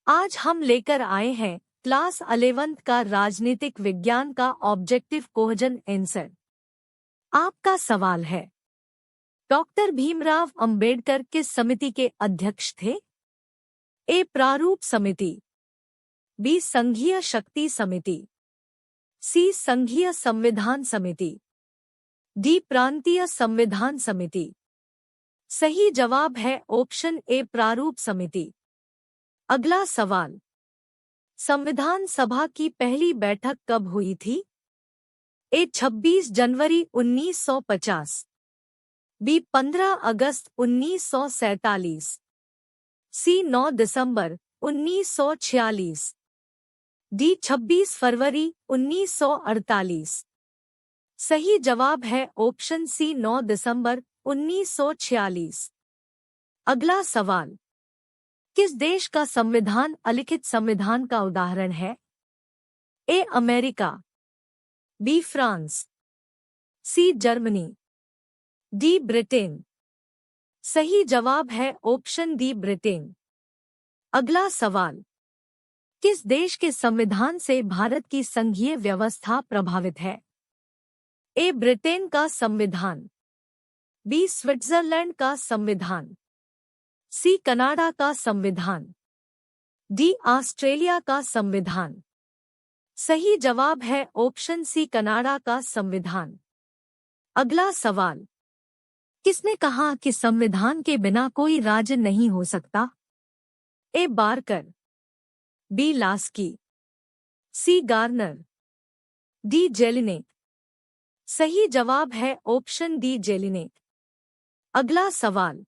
आज हम लेकर आए हैं क्लास 11th का राजनीतिक विज्ञान का ऑब्जेक्टिव क्वेश्चन आंसर। आपका सवाल है, डॉक्टर भीमराव अंबेडकर किस समिति के अध्यक्ष थे? ए. प्रारूप समिति, बी. संघीय शक्ति समिति, सी. संघीय संविधान समिति, डी. प्रांतीय संविधान समिति। सही जवाब है ऑप्शन ए, प्रारूप समिति। अगला सवाल, संविधान सभा की पहली बैठक कब हुई थी? ए. 26 जनवरी 1950, बी. 15 अगस्त 1947, सी. 9 दिसंबर 1946, डी. 26 फरवरी 1948। सही जवाब है ऑप्शन सी, 9 दिसंबर 1946। अगला सवाल, किस देश का संविधान अलिखित संविधान का उदाहरण है? A. America, B. France, C. Germany, D. Britain. सही जवाब है ऑप्शन डी, ब्रिटेन। अगला सवाल, किस देश के संविधान से भारत की संघीय व्यवस्था प्रभावित है? ए. ब्रिटेन का संविधान, बी. स्विट्जरलैंड का संविधान, सी. कनाडा का संविधान, डी. ऑस्ट्रेलिया का संविधान। सही जवाब है ऑप्शन सी, कनाडा का संविधान। अगला सवाल, किसने कहा कि संविधान के बिना कोई राज्य नहीं हो सकता? A. Barker, B. Laski, C. Garner, D. Jellinek. सही जवाब है ऑप्शन डी, जेलिनेक। अगला सवाल,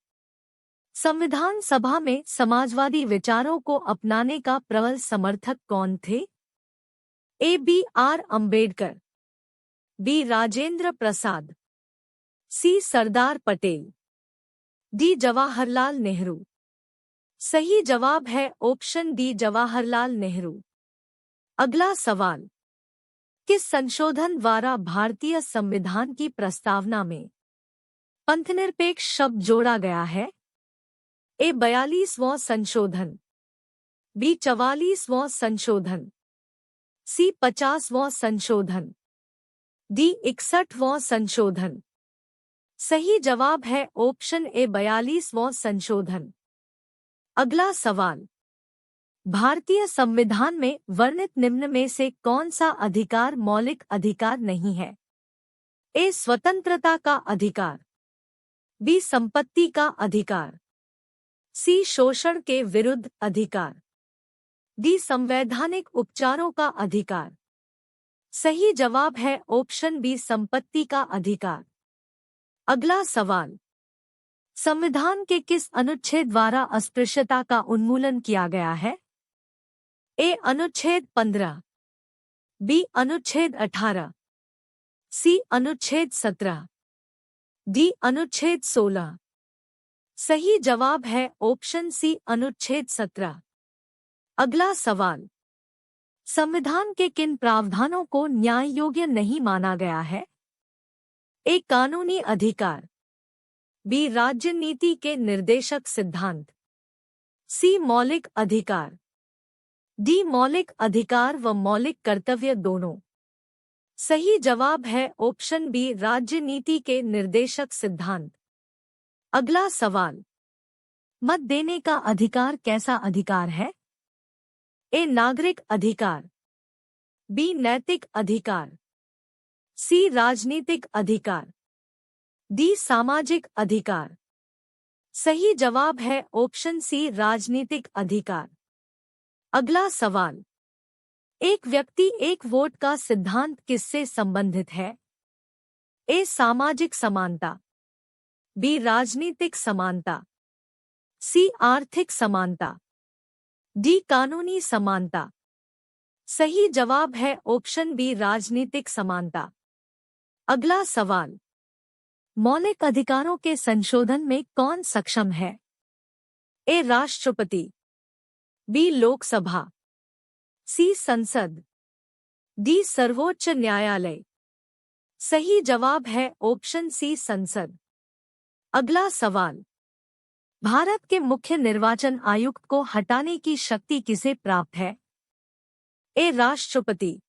संविधान सभा में समाजवादी विचारों को अपनाने का प्रबल समर्थक कौन थे? A. B. R. Ambedkar, B. Rajendra Prasad, C. Sardar Patel, D. Jawaharlal Nehru. सही जवाब है ऑप्शन डी, जवाहरलाल नेहरू। अगला सवाल, किस संशोधन द्वारा भारतीय संविधान की प्रस्तावना में पंथनिरपेक्ष शब्द जोड़ा गया है? ए. 42वां संशोधन, बी. 44वां संशोधन, सी. 50वां संशोधन, डी. 61वां संशोधन। सही जवाब है ऑप्शन ए, 42वां संशोधन। अगला सवाल, भारतीय संविधान में वर्णित निम्न में से कौन सा अधिकार मौलिक अधिकार नहीं है? ए. स्वतंत्रता का अधिकार, बी. संपत्ति का अधिकार, सी. शोषण के विरुद्ध अधिकार, डी. संवैधानिक उपचारों का अधिकार। सही जवाब है ऑप्शन बी, संपत्ति का अधिकार। अगला सवाल, संविधान के किस अनुच्छेद द्वारा अस्पृश्यता का उन्मूलन किया गया है? ए. अनुच्छेद 15, बी. अनुच्छेद 18, सी. अनुच्छेद 17, डी. अनुच्छेद 16। सही जवाब है ऑप्शन सी, अनुच्छेद 17। अगला सवाल, संविधान के किन प्रावधानों को न्याय योग्य नहीं माना गया है? ए. कानूनी अधिकार, बी. राज्य नीति के निर्देशक सिद्धांत, सी. मौलिक अधिकार, डी. मौलिक अधिकार व मौलिक कर्तव्य दोनों। सही जवाब है ऑप्शन बी, राज्य नीति के निर्देशक सिद्धांत। अगला सवाल, मत देने का अधिकार कैसा अधिकार है? ए. नागरिक अधिकार, बी. नैतिक अधिकार, सी. राजनीतिक अधिकार, डी. सामाजिक अधिकार। सही जवाब है ऑप्शन सी, राजनीतिक अधिकार। अगला सवाल, एक व्यक्ति एक वोट का सिद्धांत किससे संबंधित है? ए. सामाजिक समानता, बी. राजनीतिक समानता, सी. आर्थिक समानता, डी. कानूनी समानता। सही जवाब है ऑप्शन बी, राजनीतिक समानता। अगला सवाल, मौलिक अधिकारों के संशोधन में कौन सक्षम है? ए. राष्ट्रपति, बी. लोकसभा, सी. संसद, डी. सर्वोच्च न्यायालय। सही जवाब है ऑप्शन सी, संसद। अगला सवाल, भारत के मुख्य निर्वाचन आयुक्त को हटाने की शक्ति किसे प्राप्त है? ए. राष्ट्रपति,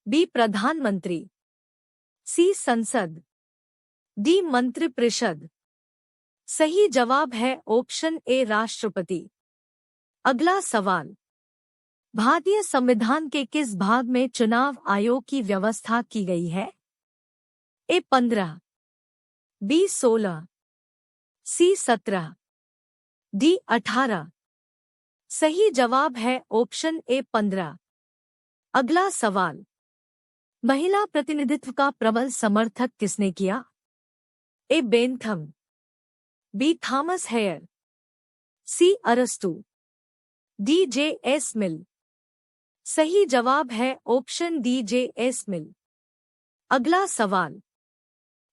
बी. प्रधानमंत्री, सी. संसद, डी. मंत्रिपरिषद। सही जवाब है ऑप्शन ए राष्ट्रपति। अगला सवाल, भारतीय संविधान के किस भाग में चुनाव आयोग की व्यवस्था की गई है? ए. 15, बी. 16, सी. 17, डी. 18। सही जवाब है ऑप्शन ए 15। अगला सवाल, महिला प्रतिनिधित्व का प्रबल समर्थक किसने किया? A. Bentham, B. Thomas Hare, C. अरस्तु, डी. जे. एस. मिल। सही जवाब है option D. J. S. Mill. अगला सवाल,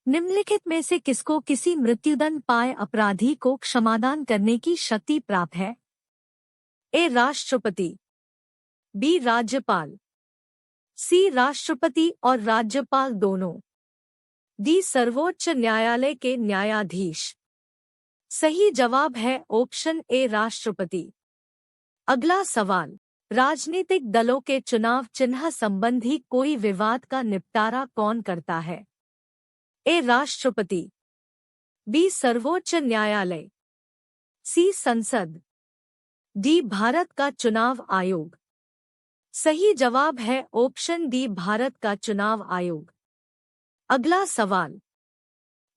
निम्नलिखित में से किसको किसी मृत्युदंड पाए अपराधी को क्षमादान करने की शक्ति प्राप्त है? ए. राष्ट्रपति, बी. राज्यपाल, सी. राष्ट्रपति और राज्यपाल दोनों, डी. सर्वोच्च न्यायालय के न्यायाधीश। सही जवाब है ऑप्शन ए राष्ट्रपति। अगला सवाल, राजनीतिक दलों के चुनाव चिन्ह संबंधी कोई विवाद का निपटारा कौन करता है? ए. राष्ट्रपति, बी. सर्वोच्च न्यायालय, सी. संसद, डी. भारत का चुनाव आयोग। सही जवाब है ऑप्शन डी. भारत का चुनाव आयोग। अगला सवाल,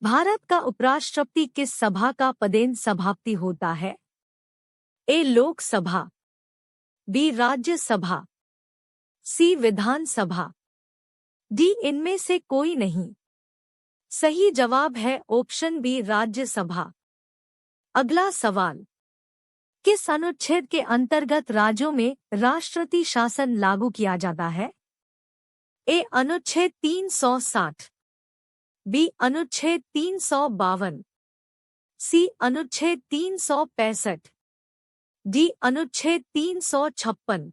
भारत का उपराष्ट्रपति किस सभा का पदेन सभापति होता है? ए. लोकसभा, बी. राज्यसभा, सी. विधानसभा, डी. इनमें से कोई नहीं। सही जवाब है ऑप्शन बी. राज्यसभा। अगला सवाल, किस अनुच्छेद के अंतर्गत राज्यों में राष्ट्रपति शासन लागू किया जाता है? ए. अनुच्छेद 360, बी. अनुच्छेद 352, सी. अनुच्छेद 365, डी. अनुच्छेद 356।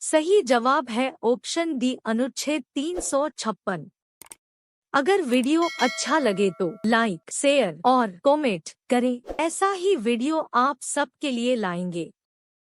सही जवाब है ऑप्शन डी. अनुच्छेद 356। अगर वीडियो अच्छा लगे तो लाइक, शेयर और कमेंट करें। ऐसा ही वीडियो आप सबके लिए लाएंगे।